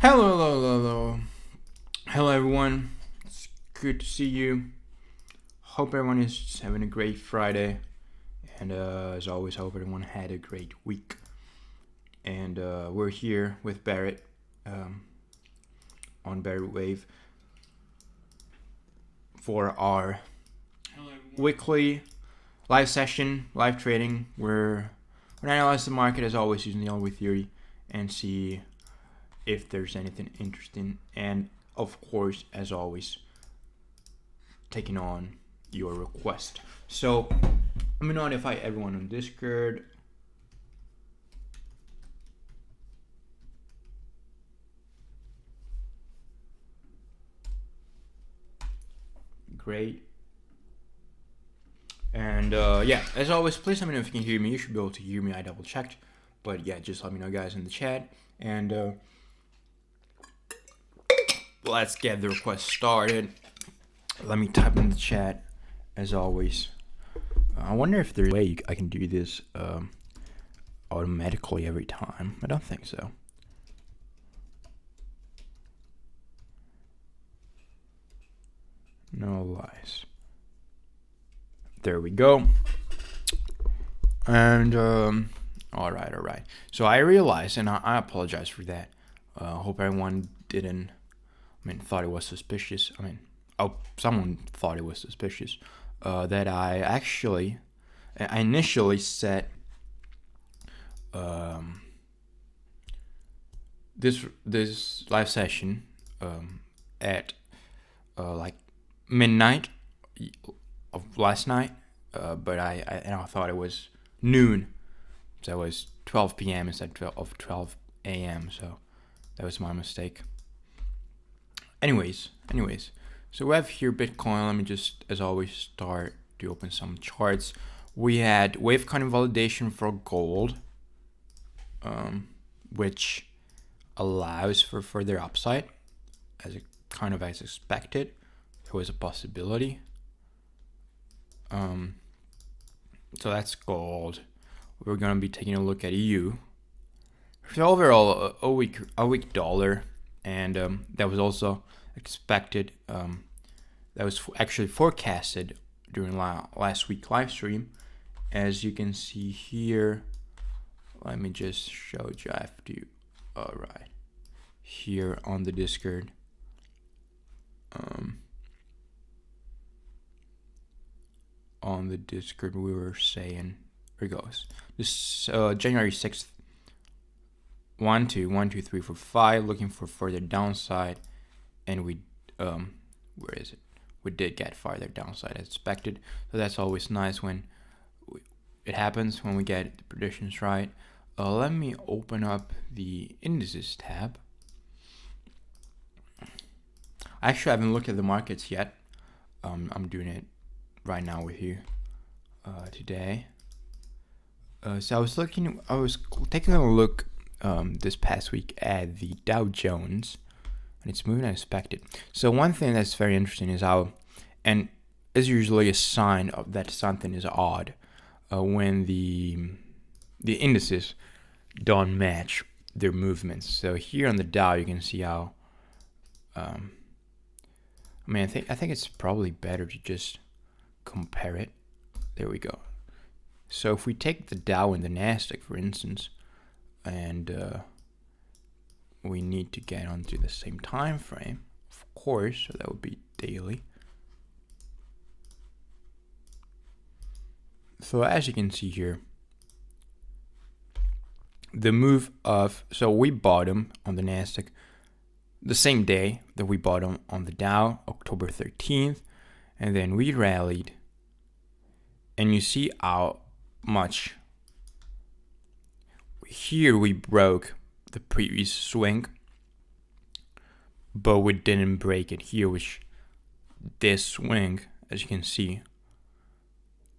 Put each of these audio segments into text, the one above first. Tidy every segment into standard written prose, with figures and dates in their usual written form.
Hello everyone. It's good to see you. Hope everyone is having a great Friday, and as always, hope everyone had a great week. And we're here with Barrett on Elliott Wave for our weekly live session, live trading. We're gonna analyze the market as always using the Elliott Wave Theory and see if there's anything interesting, and of course, as always, taking on your request. So let me notify everyone on Discord. Great. And yeah, as always, please let me know if you can hear me. You should be able to hear me. I double checked, but yeah, just let me know, guys, in the chat. And let's get the request started. Let me type in the chat, as always. I wonder if there's a way I can do this automatically every time. I don't think so. No lies. There we go. And all right. So I realized, and I apologize for that. Hope everyone thought it was suspicious. Someone thought it was suspicious that I initially set this live session at like midnight of last night, but I thought it was noon, so it was 12 p.m. instead of 12 a.m. So that was my mistake. Anyways, so we have here Bitcoin. Let me just, as always, start to open some charts. We had wave kind validation for gold, which allows for further upside, as expected. There was a possibility. So that's gold. We're gonna be taking a look at EU. So overall, a weak dollar, and that was also expected. That was actually forecasted during last week live stream. As you can see here, let me just show you. I have to. All right, here on the Discord. On the Discord, we were saying, here it goes. This January 6th, 1, 2, 1, 2, 3, 4, 5, looking for further downside, and we where is it? We did get farther downside as expected. So that's always nice when it happens, when we get the predictions right. Let me open up the indices tab. I actually haven't looked at the markets yet. I'm doing it right now with you today. So I was taking a look this past week at the Dow Jones, and it's moving as expected. So one thing that's very interesting is how, and is usually a sign of that something is odd when the indices don't match their movements. So here on the Dow, you can see how. I think it's probably better to just compare it. There we go. So if we take the Dow and the Nasdaq, for instance, and we need to get onto the same time frame, of course, so that would be daily. So as you can see here, the move of, so we bottom on the Nasdaq the same day that we bottom on the Dow, October 13th, and then we rallied, and you see how much here we broke the previous swing, but we didn't break it here, which this swing, as you can see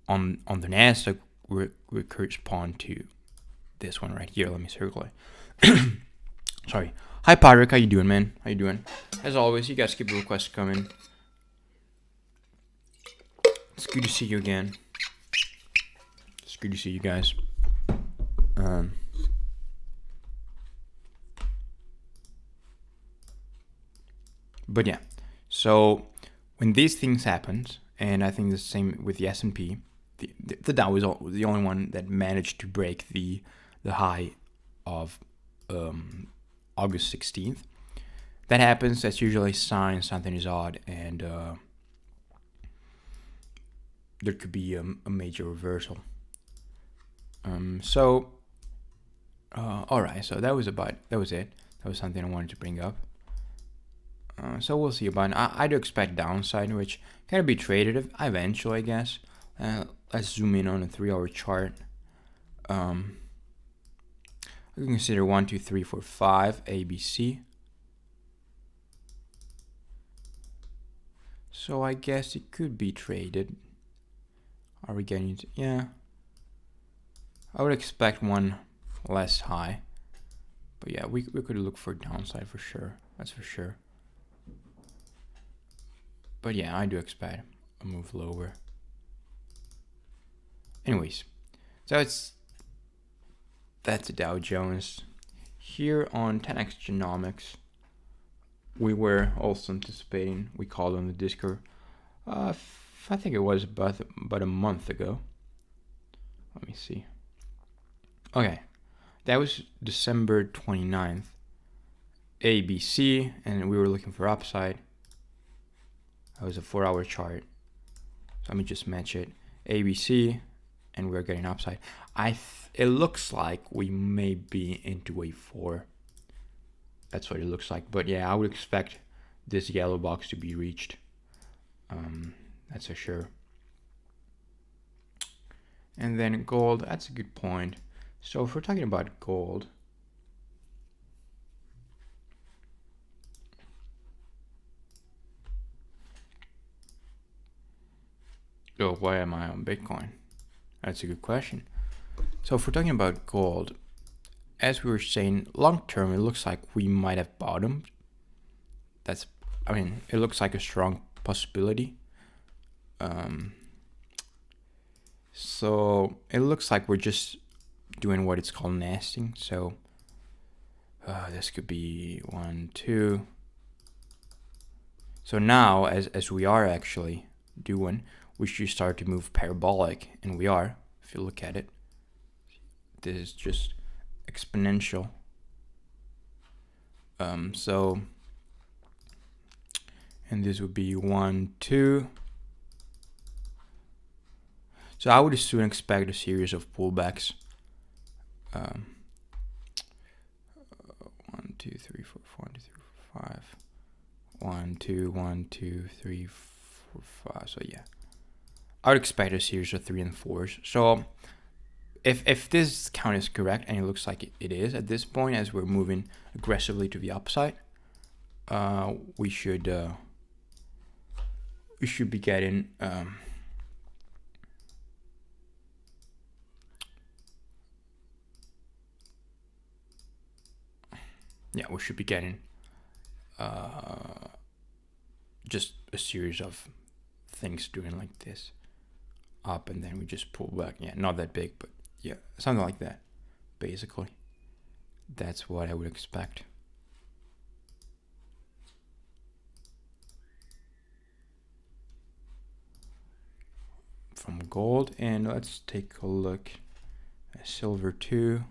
on the Nasdaq, would correspond to this one right here. Let me circle it. Sorry. Hi Patrick, how you doing, man? How you doing? As always, you guys keep the requests coming. It's good to see you again. It's good to see you guys. But yeah, so when these things happened, and I think the same with the S&P, the Dow was the only one that managed to break the high of August 16th. That happens. That's usually a sign something is odd, and there could be a major reversal. All right. So that was it. That was something I wanted to bring up. So we'll see about it. I do expect downside, which can be traded eventually, I guess. Let's zoom in on a 3-hour chart. We can consider 1, 2, 3, 4, 5 ABC. So I guess it could be traded. Are we getting to, yeah. I would expect one less high. But yeah, we could look for downside for sure. That's for sure. But yeah, I do expect a move lower. Anyways, so that's the Dow Jones. Here on 10x Genomics, we were also anticipating, we called on the Discord, I think it was about a month ago. Let me see. Okay, that was December 29th. ABC, and we were looking for upside. That was a 4-hour chart. So let me just match it. ABC, and we're getting upside. It looks like we may be into wave 4. That's what it looks like. But yeah, I would expect this yellow box to be reached. That's for sure. And then gold, that's a good point. So if we're talking about gold, oh, why am I on Bitcoin? That's a good question. So if we're talking about gold, as we were saying, long term, it looks like we might have bottomed. It looks like a strong possibility. So it looks like we're just doing what it's called nesting. So this could be 1, 2. So now, as we are actually doing, we should start to move parabolic, and we are. If you look at it, this is just exponential. So, and this would be 1, 2. So I would soon expect a series of pullbacks. 1, 2, 3, 4, 1, 2, 3, 4, 5. 1, 2, 1, 2, 3, 4, 5. So yeah, I would expect a series of 3 and 4s. So if this count is correct, and it looks like it is at this point, as we're moving aggressively to the upside, we should be getting we should be getting just a series of things doing like this up, and then we just pull back. Yeah, not that big, but yeah, something like that. Basically, that's what I would expect. From gold, and let's take a look at silver too.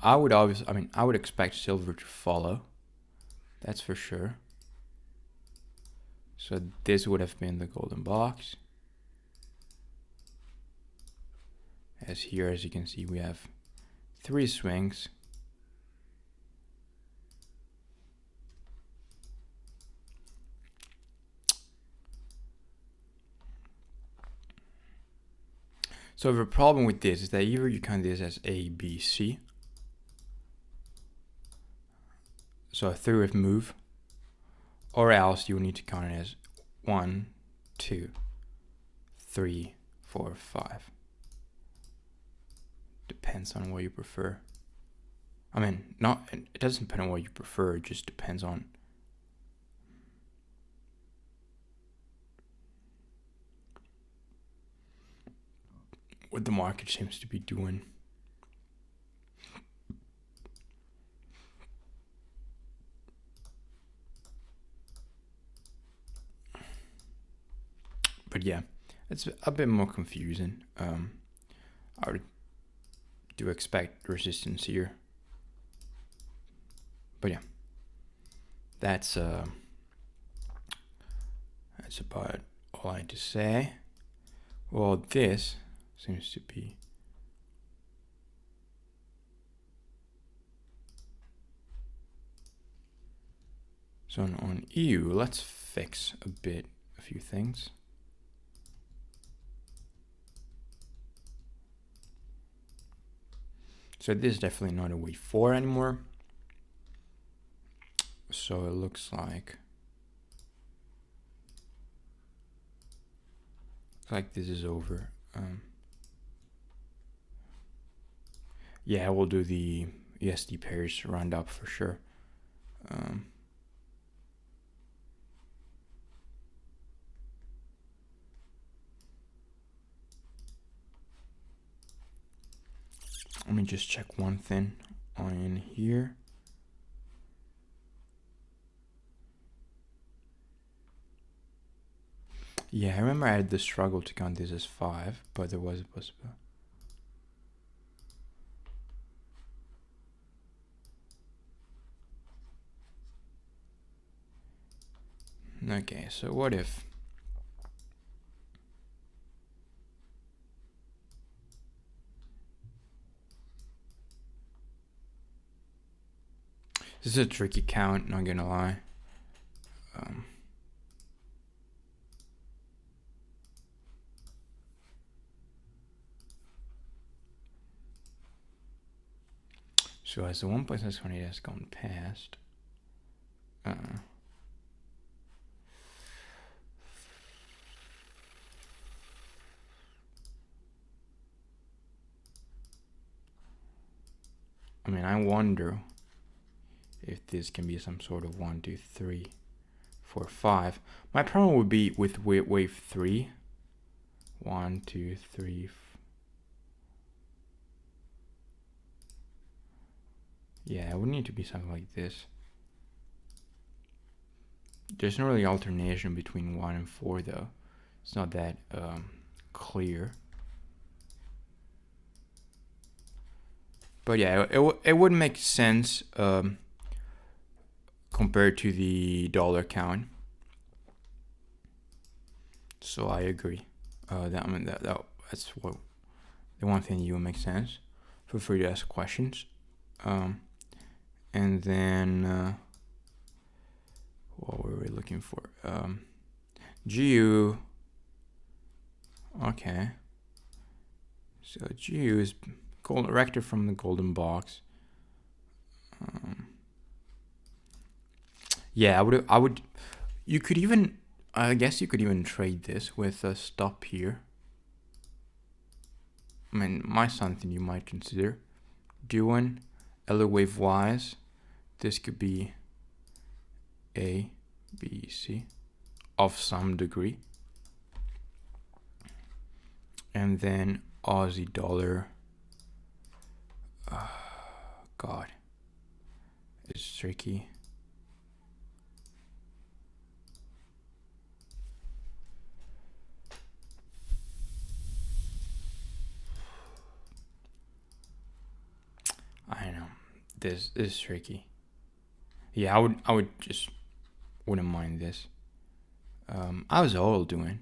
I would expect silver to follow. That's for sure. So this would have been the golden box. As here, as you can see, we have 3 swings. So the problem with this is that either you count this as A, B, C. So a 3-wave move, or else you need to count it as 1, 2, 3, 4, 5. Depends on what you prefer. It doesn't depend on what you prefer, it just depends on what the market seems to be doing. But yeah, it's a bit more confusing. I would do expect resistance here. But yeah, that's about all I had to say. Well, this seems to be so on EU. Let's fix a few things. So this is definitely not a wave 4 anymore. So it looks like this is over. Yeah, we'll do the ESD pairs roundup for sure. Let me just check one thing on here. Yeah, I remember I had the struggle to count this as 5, but there was a possibility. Okay, so what if this is a tricky count, not gonna lie. So as the 1.618 has gone past, I mean, I wonder if this can be some sort of 1, 2, 3, 4, 5. My problem would be with wave 3. 1, 2, 3. Yeah, it would need to be something like this. There's no really alternation between 1 and 4 though. It's not that clear. But yeah, it would make sense compared to the dollar count. So I agree. That's what the one thing you would make sense. Feel free to ask questions. And then what were we looking for? GU. Okay. So GU is gold erected from the golden box. Yeah, I would. You could even. I guess you could even trade this with a stop here. I mean, my something you might consider doing Elliott Wave wise. This could be A, B, C of some degree. And then Aussie dollar. God, it's tricky. I know this is tricky. Yeah, I would just wouldn't mind this. How's oil doing?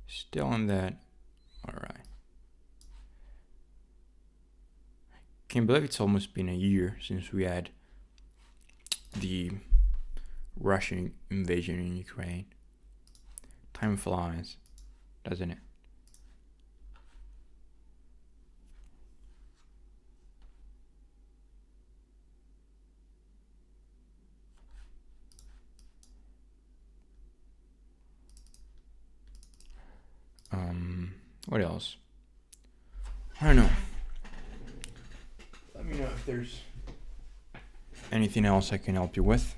Still on that. All right. Can't believe it's almost been a year since we had the Russian invasion in Ukraine. Time flies, doesn't it? What else? I don't know. Let me know if there's anything else I can help you with.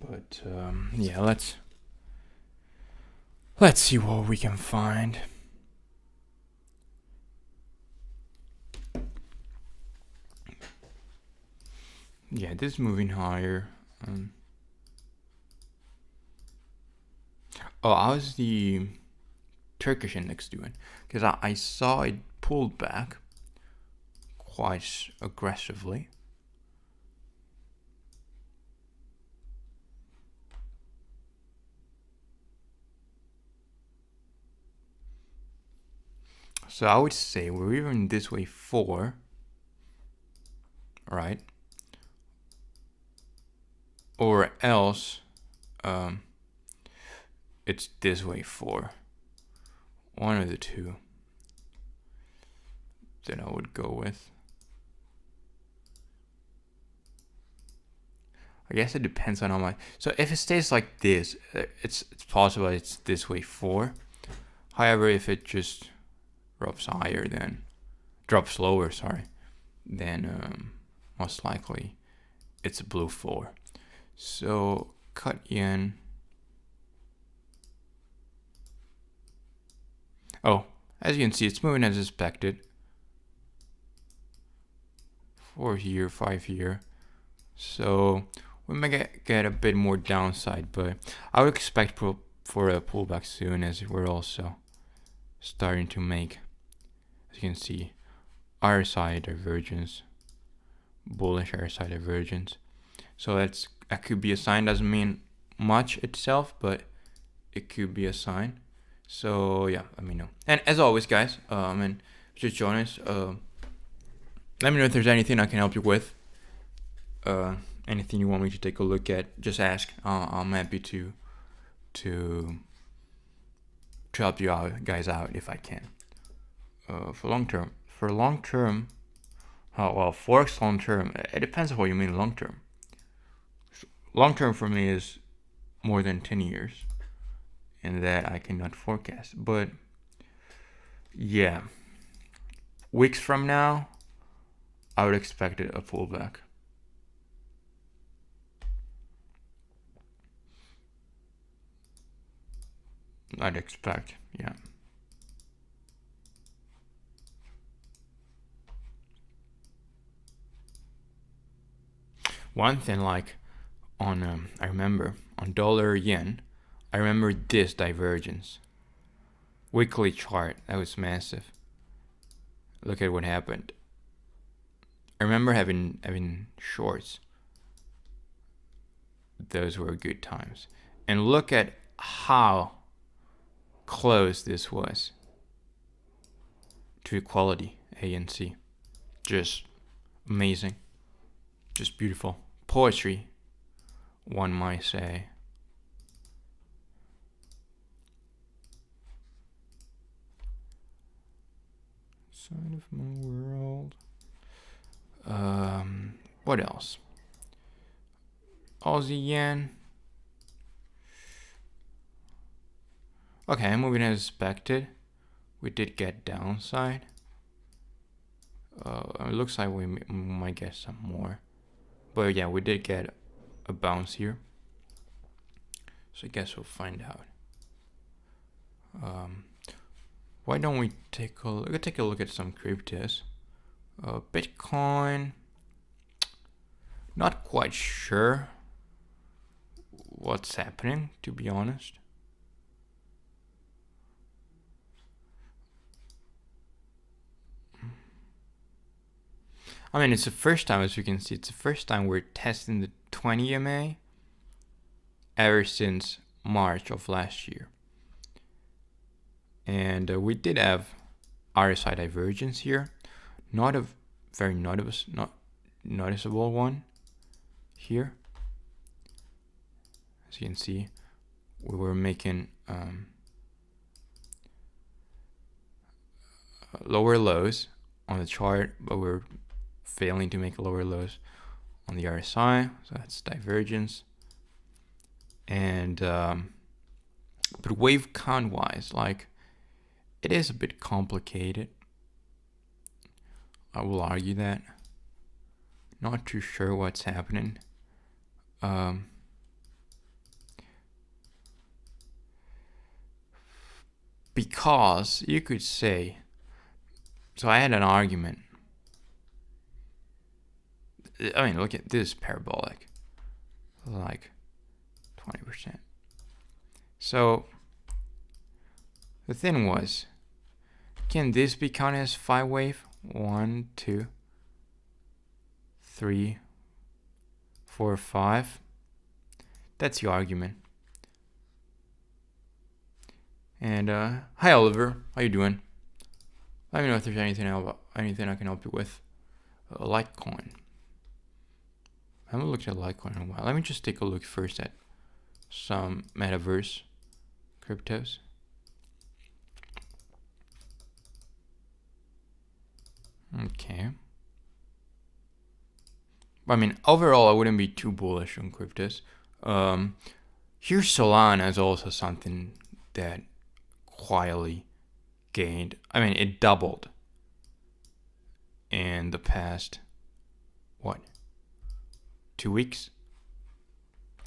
But yeah, let's see what we can find. Yeah, this is moving higher. Oh, how's the Turkish index doing? Because I saw it pulled back quite aggressively. So I would say we're either in this way 4, right? Or else it's this way 4. One of the two that I would go with. I guess it depends on how much. So if it stays like this, it's possible it's this way 4. However, if it just drops lower, then most likely it's a blue 4. So cut yen. Oh, as you can see, it's moving as expected. 4 here, 5 here. So we might get a bit more downside, but I would expect for a pullback soon, as we're also starting to make, as you can see, RSI divergence, bullish RSI divergence. So that could be a sign. Doesn't mean much itself, but it could be a sign. So yeah, let me know. And as always, guys, and just join us. Let me know if there's anything I can help you with. Anything you want me to take a look at, just ask. I'm happy to help you guys out if I can. For long term, forex long term. It depends on what you mean long term. Long term for me is more than 10 years, and that I cannot forecast. But yeah, weeks from now, I would expect a pullback. I'd expect, yeah. One thing, like on I remember on dollar yen, I remember this divergence. Weekly chart, that was massive. Look at what happened. I remember having shorts. Those were good times. And look at how close this was to equality, A and C. Just amazing. Just beautiful. Poetry, one might say. Side of my world. What else? Aussie yen. Okay, moving as expected. We did get downside. It looks like we might get some more. But yeah, we did get a bounce here. So I guess we'll find out. Why don't we take a look at some cryptos? Bitcoin. Not quite sure what's happening, to be honest. I mean, it's the first time, as you can see, it's the first time we're testing the 20 EMA ever since March of last year. And we did have RSI divergence here. Not a very noticeable one here. As you can see, we were making lower lows on the chart, but we're failing to make lower lows on the RSI, so that's divergence. And but wave count wise, like, it is a bit complicated. I will argue that. Not too sure what's happening. Because you could say, so I had an argument. I mean, look at this parabolic, like 20%. So the thing was, can this be counted as 5 wave? 1, 2, 3, 4, 5. That's the argument. And hi Oliver, how you doing? Let me know if there's anything I can help you with. Litecoin. I haven't looked at Litecoin in a while. Let me just take a look first at some metaverse cryptos. Okay. I mean, overall, I wouldn't be too bullish on cryptos. Here's Solana as also something that quietly gained. I mean, it doubled in the past, 2 weeks?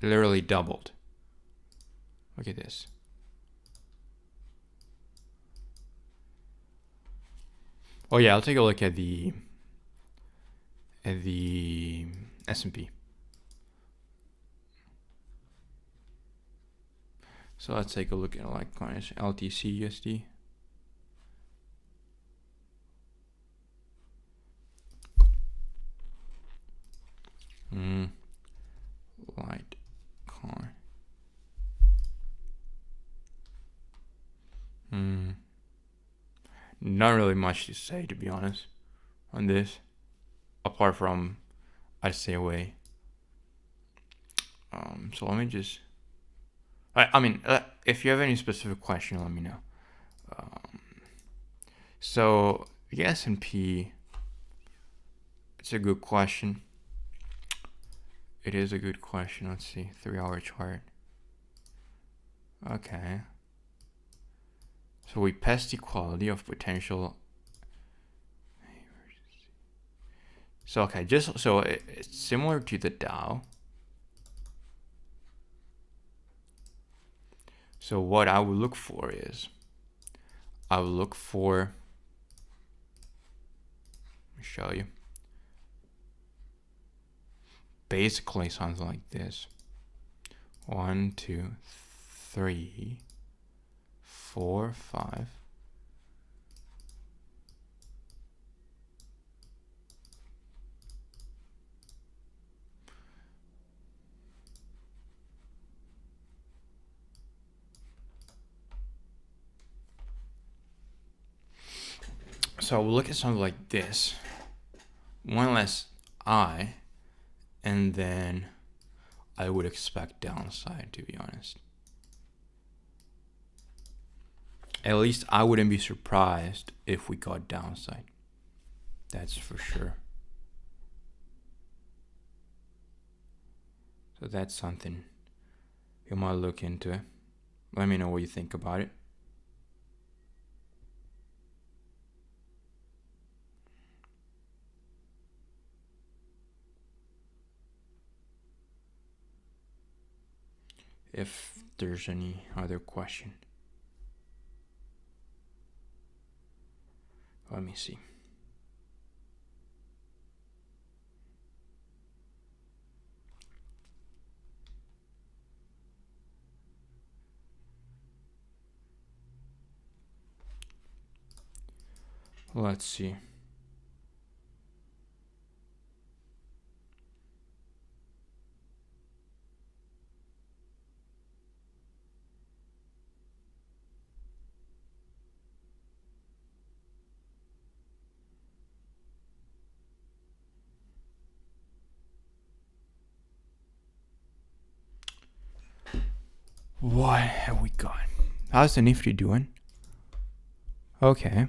It literally doubled. Look at this. Oh yeah, I'll take a look at the S&P. So let's take a look at Litecoin, LTC USD. Litecoin. Not really much to say, to be honest, on this, apart from I stay away. So let me just. I mean, if you have any specific question, let me know. So the S&P, it's a good question. It is a good question. Let's see, 3-hour chart. Okay. So we passed the equality of potential. So okay, just so it's similar to the Dow. So what I would look for is, I would look for, let me show you. Basically something like this. 1, 2, 3, 4, 5. So we'll look at something like this. One less I, and then I would expect downside, to be honest. At least I wouldn't be surprised if we got downside. That's for sure. So that's something you might look into. Let me know what you think about it. If there's any other question. Let me see. Let's see. What have we got? How's the Nifty doing? Okay.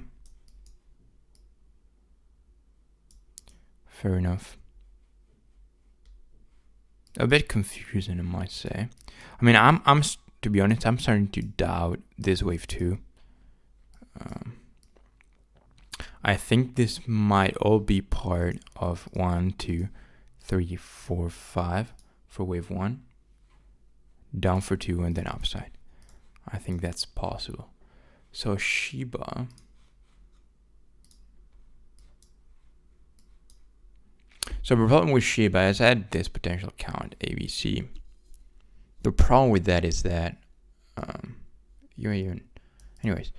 Fair enough. A bit confusing, I might say. I mean, I'm to be honest, I'm starting to doubt this wave too. I think this might all be part of 1, 2, 3, 4, 5 for wave 1. Down for 2 and then upside. I think that's possible. So Shiba. So the problem with Shiba is at this potential count ABC. The problem with that is that anyways,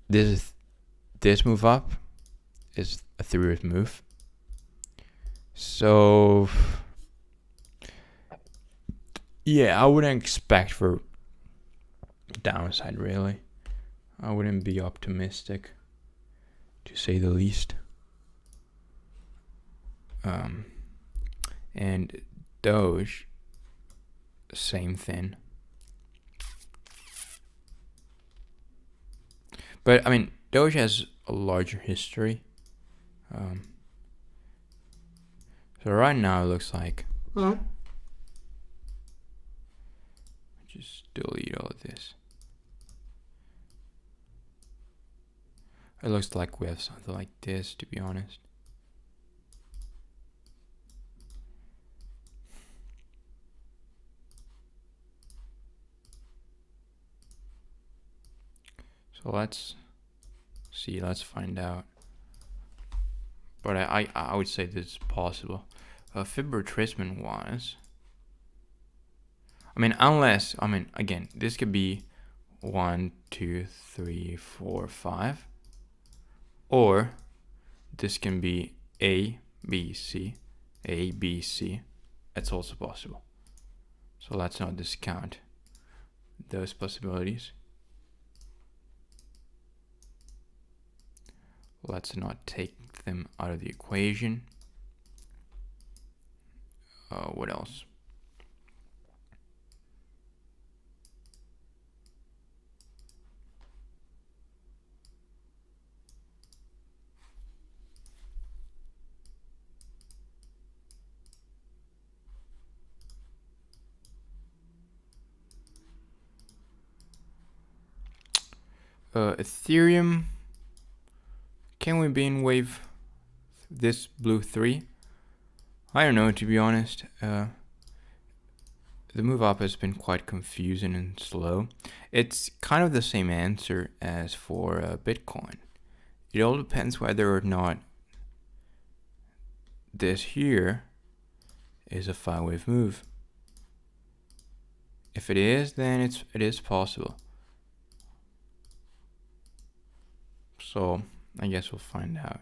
this move up is a 3-root move. So yeah, I wouldn't expect for downside really. I wouldn't be optimistic, to say the least. And Doge, same thing. But I mean, Doge has a larger history. So right now it looks like. Just delete all of this. It looks like we have something like this, to be honest. So let's see, let's find out. But I would say this is possible. Fib retracement wise, I mean, unless, I mean, again, this could be 1, 2, 3, 4, 5, or this can be A, B, C, A, B, C. That's also possible. So let's not discount those possibilities. Let's not take them out of the equation. What else? Ethereum. Can we be in wave this blue 3? I don't know, to be honest. The move up has been quite confusing and slow. It's kind of the same answer as for Bitcoin. It all depends whether or not this here is a 5-wave move. If it is, then it is possible. So I guess we'll find out.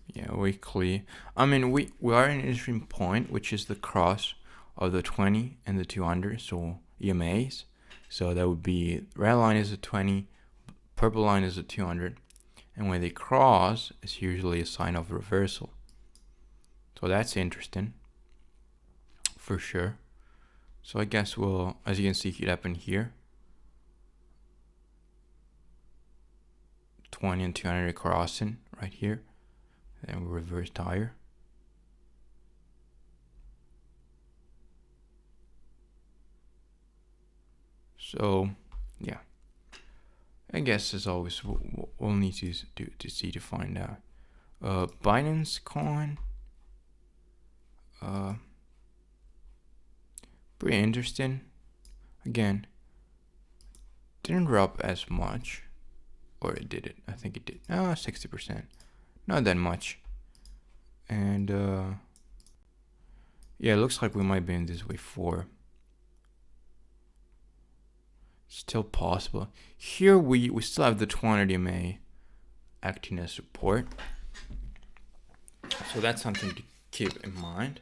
Yeah, weekly. I mean, we are in an interesting point, which is the cross of the 20 and the 200, so EMAs. So that would be red line is a 20, purple line is a 200, and when they cross, it's usually a sign of reversal. So that's interesting, for sure. So I guess we'll, as you can see, it happened here. 20 and 200 crossing right here. Then we reverse higher. So yeah, I guess as always we'll need to see to find out. Binance coin. Pretty interesting. Again, didn't drop as much, or it did it. I think it did. 60%. Not that much. And yeah, it looks like we might be in this wave 4. Still possible. Here we still have the 200 EMA acting as support. So that's something to keep in mind.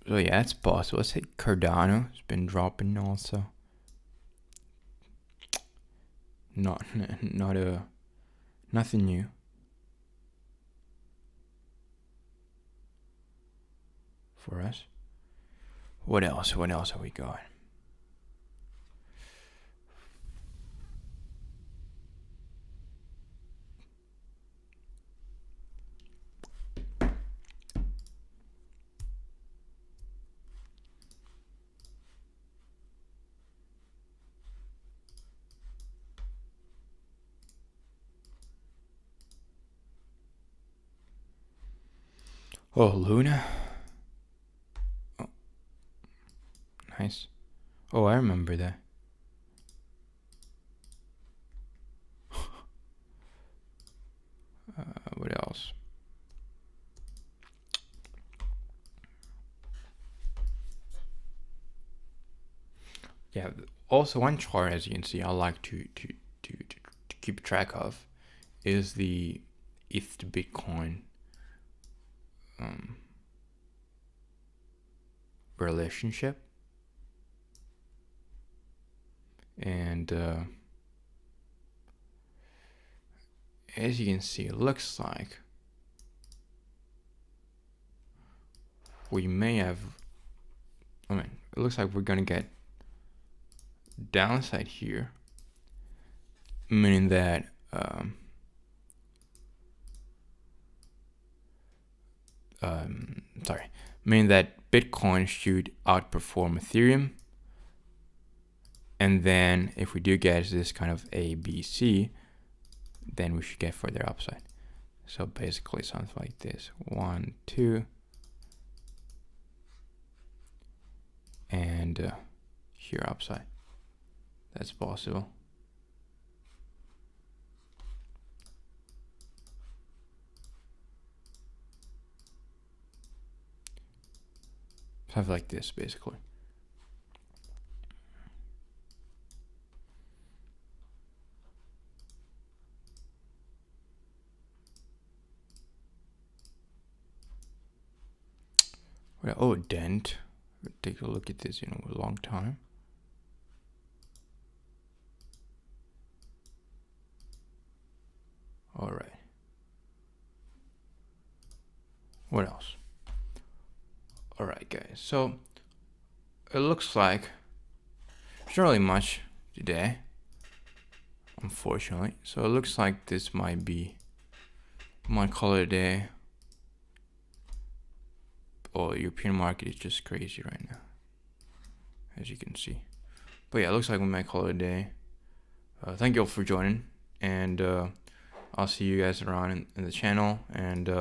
So yeah, it's possible. Let's say Cardano has been dropping also. Nothing new. For us. What else? What else have we got? Oh, Luna. Oh, nice. Oh, I remember that. What else? Yeah. Also, one chart, as you can see, I like to keep track of is the ETH to Bitcoin relationship, and as you can see, it looks like we may have. It looks like we're gonna get downside here, meaning that meaning that Bitcoin should outperform Ethereum, and then if we do get this kind of A, B, C, then we should get further upside. So basically something like this: 1, 2, and here upside. That's possible. Something like this, basically. Oh, dent. Take a look at this, a long time. All right. What else? All right, guys. So it looks like there's not really much today, unfortunately. So it looks like this might call it a day. Oh, European market is just crazy right now, as you can see. But yeah, it looks like we might call it a day. Thank you all for joining, and I'll see you guys around in the channel, and